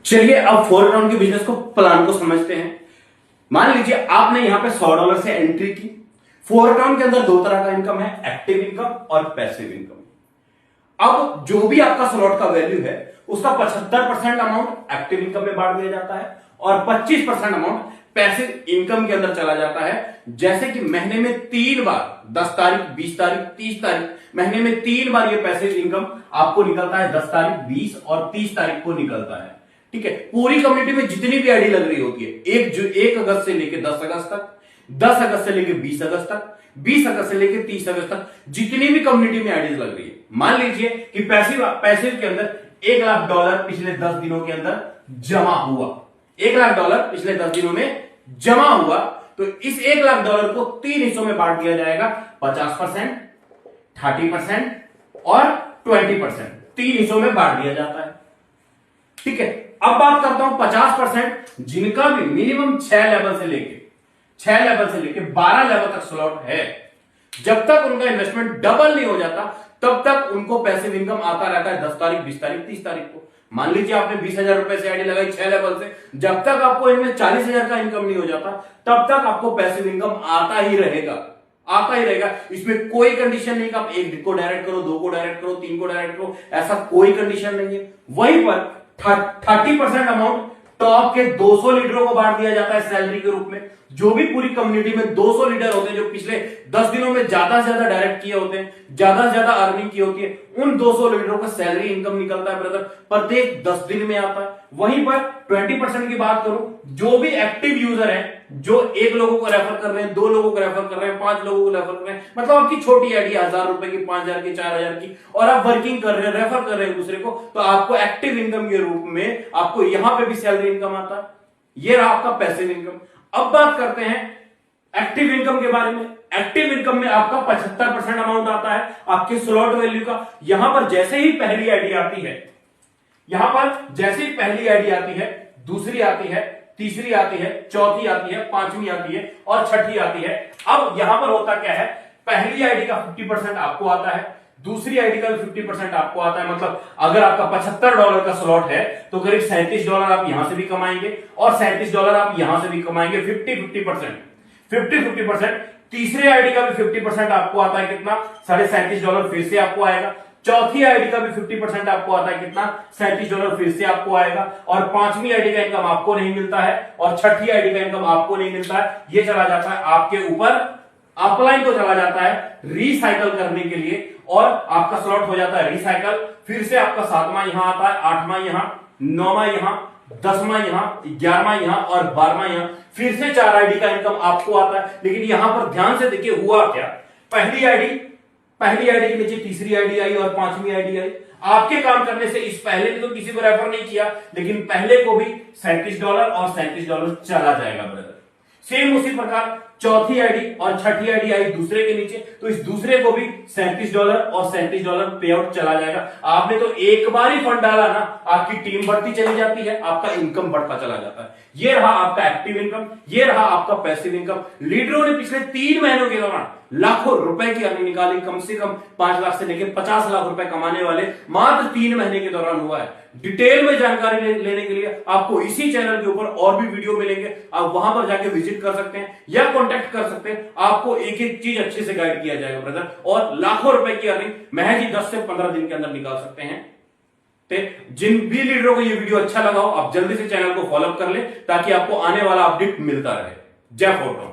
चलिए अब फोरग्राउंड के बिजनेस को प्लान को समझते हैं। मान लीजिए आपने यहां पे $100 से एंट्री की। फोरग्राउंड के अंदर दो तरह का इनकम है, एक्टिव इनकम और पैसिव इनकम। अब जो भी आपका स्लॉट का वैल्यू है उसका 75% अमाउंट एक्टिव इनकम में बांट दिया जाता है और 25% अमाउंट पैसिव इनकम के अंदर चला जाता है। जैसे कि महीने में 3 बार 10 तारीख, 20 तारीख, 30 तारीख, महीने में 3 बार ये पैसिव इनकम आपको निकलता है। 10 तारीख, 20 और 30 तारीख को निकलता है। ठीक है, पूरी कम्युनिटी में जितनी भी आईडी लग रही होती है, 1 अगस्त से लेकर 10 अगस्त तक, 10 अगस्त से लेकर 20 अगस्त तक, 20 अगस्त से लेकर 30 अगस्त तक जितनी भी कम्युनिटी में आईडीज लग रही है, मान लीजिए कि पैसिव के अंदर $1,00,000 पिछले 10 दिनों के अंदर जमा हुआ। $1,00,000 पिछले 10 दिनों में जमा हुआ, तो इस $1,00,000 को 3 हिस्सों में बांट दिया जाएगा। 50%, 30% और 20%, 3 हिस्सों में बांट दिया जाता है। ठीक है, अब बात करता हूं 50%, जिनका भी मिनिमम 6 लेवल से लेके 12 लेवल तक स्लॉट है, जब तक उनका इन्वेस्टमेंट डबल नहीं हो जाता तब तक उनको पैसिव इनकम आता रहता है। 10 तारीख, 20 तारीख, 30 तारीख को मान लीजिए आपने 20,000 रुपए से आईडी लगाई 6 लेवल से, जब तक आपको इनमें 40,000 का इनकम नहीं हो जाता तब तक आपको पैसिव इनकम आता ही रहेगा। इसमें कोई कंडीशन नहीं कि आप 1 को डायरेक्ट करो, 2 को डायरेक्ट करो, 3 को डायरेक्ट करो, ऐसा कोई कंडीशन नहीं है। वहीं पर 30% अमाउंट टॉप के 200 लीडरों को बांट दिया जाता है सैलरी के रूप में। जो भी पूरी कम्युनिटी में 200 लीडर होते हैं जो पिछले 10 दिनों में ज्यादा से ज्यादा डायरेक्ट किए होते हैं, ज्यादा से ज्यादा अर्निंग की होती है, उन 200 लीडरों का सैलरी इनकम निकलता है ब्रदर, प्रत्येक 10 दिन में आता है। वहीं पर 20% की बात करूं, जो भी एक्टिव यूजर है, जो 1 लोगों को रेफर कर रहे हैं, 2 लोगों को रेफर कर रहे हैं, 5 लोगों को रेफर कर रहे हैं, मतलब आपकी छोटी आईडी 1,000 रुपए की, 5,000 की, 4,000 की, और आप वर्किंग कर रहे हैं, रेफर कर रहे हैं दूसरे को, तो आपको एक्टिव इनकम के रूप में आपको यहां पे भी सैलरी इनकम आता है। ये रहा आपका पैसिव इनकम। अब बात करते हैं एक्टिव इनकम के बारे में। एक्टिव इनकम में आपका 75% अमाउंट आता है आपके स्लॉट वैल्यू का। यहां पर जैसे ही पहली आईडी आती है, दूसरी आती है, तीसरी आती है, चौथी आती है, पांचवी आती है और छठी आती है। अब यहां पर होता क्या है, पहली आईडी का 50% आपको आता है, दूसरी आईडी का भी 50% आपको आता है। मतलब अगर आपका $75 का स्लॉट है तो करीब $37 आप यहां से भी कमाएंगे और $37 आप यहां से भी कमाएंगे। 50-50%। तीसरे आईडी का भी 50% आपको आता है, कितना, $37.5 फिर से आपको आएगा। चौथी आईडी का भी 50% आपको आता है, कितना, $37 फिर से आपको आएगा। और पांचवी आईडी का इनकम आपको नहीं मिलता है और छठी आईडी का इनकम आपको नहीं मिलता है। ये चला जाता है आपके ऊपर, अपलाइन को चला जाता है रिसाइकल करने के लिए और आपका स्लॉट हो जाता है रिसाइकल। फिर से आपका 7वां यहां आता है, 8वां यहां, 9वां यहां, 10वां यहां, 11वां यहां और 12वां यहां। फिर से 4 आईडी का इनकम आपको आता है। लेकिन यहां पर ध्यान से देखिए हुआ क्या, पहली आईडी के नीचे तीसरी आईडी आई और 5वीं आईडी आई। आपके काम करने से इस पहले ने तो किसी को रेफर नहीं किया, लेकिन पहले को भी $37 और $37 चला जाएगा ब्रदर। सेम उसी प्रकार चौथी आईडी और छठी आईडी आई दूसरे के नीचे, तो इस दूसरे को भी $37 और $37 पे आउट चला जाएगा। आपने तो एक बार ही फंड डाला ना, आपकी टीम बढ़ती चली जाती है, आपका इनकम बढ़ता चला जाता है। ये रहा आपका एक्टिव इनकम, ये रहा आपका पैसिव इनकम। लीडरों ने पिछले 3 महीनों के दौरान लाखों रुपए की अर्निंग निकाली। कम से कम 5 लाख से लेकर 50 लाख रुपए कमाने वाले मात्र 3 महीने के दौरान हुआ है। डिटेल में जानकारी लेने के लिए आपको इसी चैनल के ऊपर और भी वीडियो मिलेंगे, आप वहां पर जाके विजिट कर सकते हैं या कांटेक्ट कर सकते हैं। आपको एक एक चीज अच्छे से गाइड किया जाएगा ब्रदर, और लाखों रुपए की अर्निंग महज ही 10 से 15 दिन के अंदर निकाल सकते हैं। जिन भी लीडरों को ये वीडियो अच्छा लगा हो, आप जल्दी से चैनल को फॉलो कर ले ताकि आपको आने वाला अपडेट मिलता रहे। जय फोरग्राउंड।